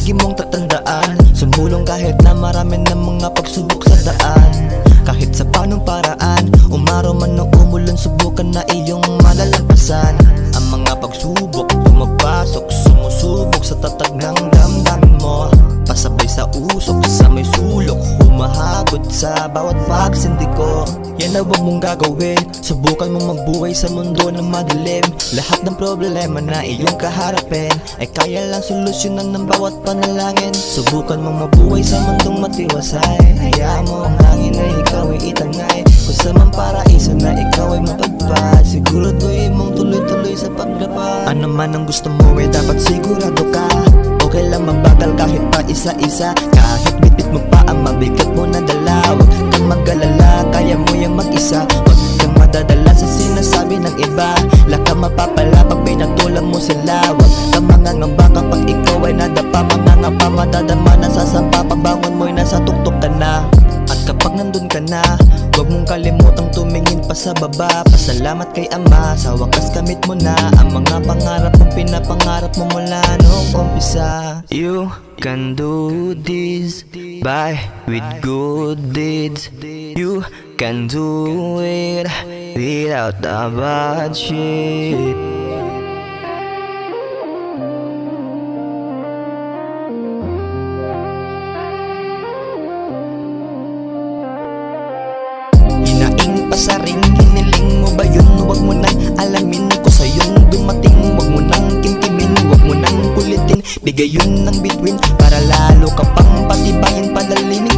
lagi mong tatandaan, sumulong kahit na marami ng mga pagsubok sa daan. Kahit sa panong paraan, umaraw man o umulon, subukan na iyong malalampasan. Ang mga pagsubok, pumapasok, sumusubok sa tatag ng damdamin mo. Pasabay sa usok, sa may sulok, humahagod sa bawat pagsindi ko. Yan na wag mong gagawin, subukan mong magbuhay sa mundo ng madilim. Lahat ng problema na iyong kaharapin ay kaya lang solusyonan ng bawat panalangin. Subukan mong mabuhay sa mundong matiwasay. Hayaan mo ang hangin na ikaw ay itangay, kung sa mang paraiso na ikaw ay mapagpad. Siguraduhin mong tuloy-tuloy sa paglaba. Ano man ang gusto mo ay dapat sigurado ka. Okay lang mabagal kahit pa isa-isa, kahit bitbit mo pa ang mabigat mo na dala. Huwag kang mag-alala, kaya mo yung mag-isa. Huwag kang madadala sa sinasabi ng iba. Laka mapapala pag pinatulang mo sila. Huwag kang mangangamba kapag ikaw ay nadapa. Mangangamba madadama, nasasampa, pagbangon mo'y nasa tuktok ka na. At kapag nandun ka na, huwag mong kalimutang tumingin pa sa baba. Pasalamat kay Ama, sa wakas kamit mo na ang mga pangarap mong pinapangarap mo mula noong umpisa. You can do this by with good deeds. You can do it without a bad shit. Pasaring, hiniling mo ba yun? Huwag mo nang alamin ko sa yung dumating. Huwag mo nang kimkimin, huwag mo nang kulitin. Bigay yun ng bituin para lalo ka pang patibayin, palalimin.